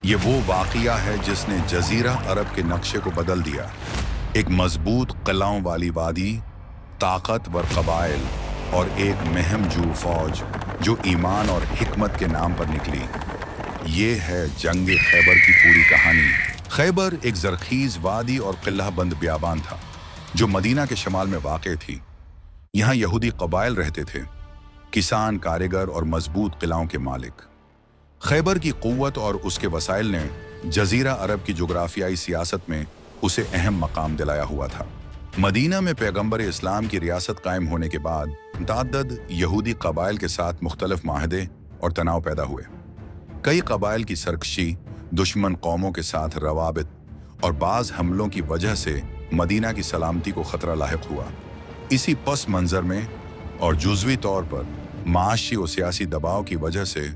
یہ وہ واقعہ ہے جس نے جزیرہ عرب کے نقشے کو بدل دیا۔ ایک مضبوط قلعوں والی وادی، طاقتور قبائل اور ایک مہم جو فوج جو ایمان اور حکمت کے نام پر نکلی۔ یہ ہے جنگ خیبر کی پوری کہانی۔ خیبر ایک زرخیز وادی اور قلعہ بند بیابان تھا جو مدینہ کے شمال میں واقع تھی۔ یہاں یہودی قبائل رہتے تھے، کسان، کاریگر اور مضبوط قلعوں کے مالک۔ خیبر کی قوت اور اس کے وسائل نے جزیرہ عرب کی جغرافیائی سیاست میں اسے اہم مقام دلایا ہوا تھا۔ مدینہ میں پیغمبر اسلام کی ریاست قائم ہونے کے بعد متعدد یہودی قبائل کے ساتھ مختلف معاہدے اور تناؤ پیدا ہوئے۔ کئی قبائل کی سرکشی، دشمن قوموں کے ساتھ روابط اور بعض حملوں کی وجہ سے مدینہ کی سلامتی کو خطرہ لاحق ہوا۔ اسی پس منظر میں اور جزوی طور پر معاشی و سیاسی دباؤ کی وجہ سے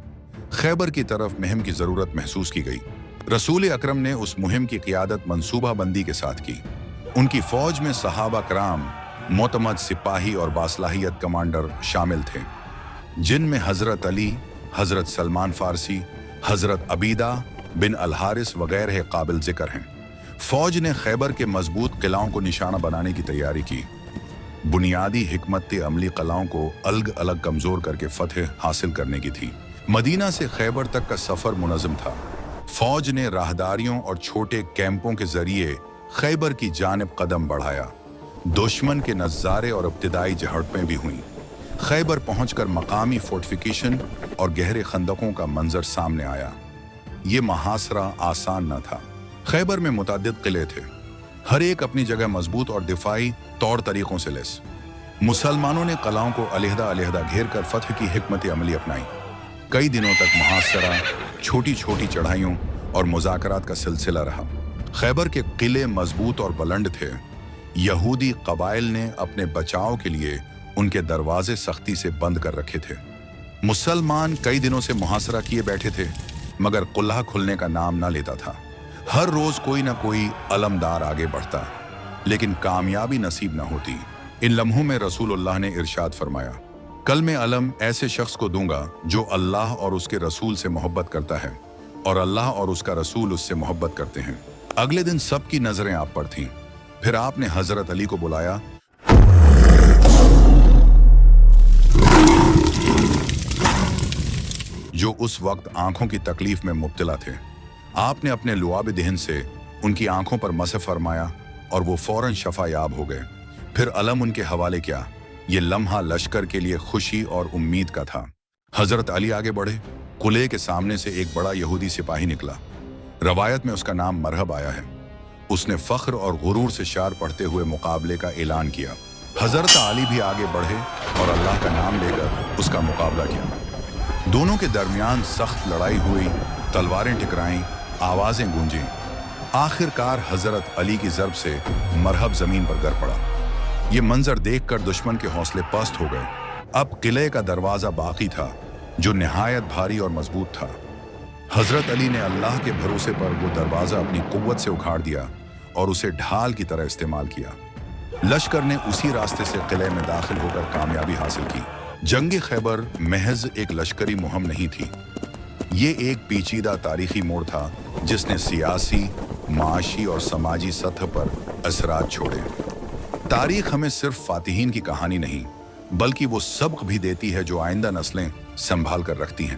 خیبر کی طرف مہم کی ضرورت محسوس کی گئی۔ رسول اکرم نے اس مہم کی قیادت منصوبہ بندی کے ساتھ کی۔ ان کی فوج میں صحابہ کرام، معتمد سپاہی اور باصلاحیت کمانڈر شامل تھے، جن میں حضرت علی، حضرت سلمان فارسی، حضرت عبیدہ بن الحارث وغیرہ قابل ذکر ہیں۔ فوج نے خیبر کے مضبوط قلعوں کو نشانہ بنانے کی تیاری کی۔ بنیادی حکمت عملی قلعوں کو الگ الگ کمزور کر کے فتح حاصل کرنے کی تھی۔ مدینہ سے خیبر تک کا سفر منظم تھا۔ فوج نے راہداریوں اور چھوٹے کیمپوں کے ذریعے خیبر کی جانب قدم بڑھایا۔ دشمن کے نظارے اور ابتدائی جھڑپیں بھی ہوئیں۔ خیبر پہنچ کر مقامی فورٹیفیکیشن اور گہرے خندقوں کا منظر سامنے آیا۔ یہ محاصرہ آسان نہ تھا۔ خیبر میں متعدد قلعے تھے، ہر ایک اپنی جگہ مضبوط اور دفاعی طور طریقوں سے لیس۔ مسلمانوں نے قلعوں کو علیحدہ علیحدہ گھیر کر فتح کی حکمت عملی اپنائی۔ کئی دنوں تک محاصرہ، چھوٹی چھوٹی چڑھائیوں اور مذاکرات کا سلسلہ رہا۔ خیبر کے قلعے مضبوط اور بلند تھے۔ یہودی قبائل نے اپنے بچاؤ کے لیے ان کے دروازے سختی سے بند کر رکھے تھے۔ مسلمان کئی دنوں سے محاصرہ کیے بیٹھے تھے، مگر قلعہ کھلنے کا نام نہ لیتا تھا۔ ہر روز کوئی نہ کوئی علمدار آگے بڑھتا، لیکن کامیابی نصیب نہ ہوتی۔ ان لمحوں میں رسول اللہ نے ارشاد فرمایا، کل میں علم ایسے شخص کو دوں گا جو اللہ اور اس کے رسول سے محبت کرتا ہے اور اللہ اور اس کا رسول اس سے محبت کرتے ہیں۔ اگلے دن سب کی نظریں آپ پر تھیں۔ پھر آپ نے حضرت علی کو بلایا۔ جو اس وقت آنکھوں کی تکلیف میں مبتلا تھے۔ آپ نے اپنے لعاب دہن سے ان کی آنکھوں پر مسح فرمایا اور وہ فوراً شفا یاب ہو گئے۔ پھر علم ان کے حوالے کیا۔ یہ لمحہ لشکر کے لیے خوشی اور امید کا تھا۔ حضرت علی آگے بڑھے۔ قلعے کے سامنے سے ایک بڑا یہودی سپاہی نکلا۔ روایت میں اس کا نام مرہب آیا ہے۔ اس نے فخر اور غرور سے شعر پڑھتے ہوئے مقابلے کا اعلان کیا۔ حضرت علی بھی آگے بڑھے اور اللہ کا نام لے کر اس کا مقابلہ کیا۔ دونوں کے درمیان سخت لڑائی ہوئی، تلواریں ٹکرائیں، آوازیں گونجیں۔ آخر کار حضرت علی کی ضرب سے مرہب زمین پر گر پڑا۔ یہ منظر دیکھ کر دشمن کے حوصلے پست ہو گئے۔ اب قلعے کا دروازہ باقی تھا جو نہایت بھاری اور مضبوط تھا۔ حضرت علی نے اللہ کے بھروسے پر وہ دروازہ اپنی قوت سے اکھاڑ دیا اور اسے ڈھال کی طرح استعمال کیا۔ لشکر نے اسی راستے سے قلعے میں داخل ہو کر کامیابی حاصل کی۔ جنگ خیبر محض ایک لشکری مہم نہیں تھی، یہ ایک پیچیدہ تاریخی موڑ تھا جس نے سیاسی، معاشی اور سماجی سطح پر اثرات چھوڑے۔ تاریخ ہمیں صرف فاتحین کی کہانی نہیں، بلکہ وہ سبق بھی دیتی ہے جو آئندہ نسلیں سنبھال کر رکھتی ہیں۔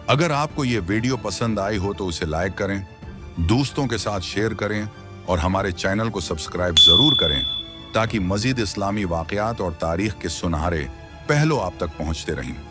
اگر آپ کو یہ ویڈیو پسند آئی ہو تو اسے لائک کریں، دوستوں کے ساتھ شیئر کریں اور ہمارے چینل کو سبسکرائب ضرور کریں تاکہ مزید اسلامی واقعات اور تاریخ کے سنہرے پہلو آپ تک پہنچتے رہیں۔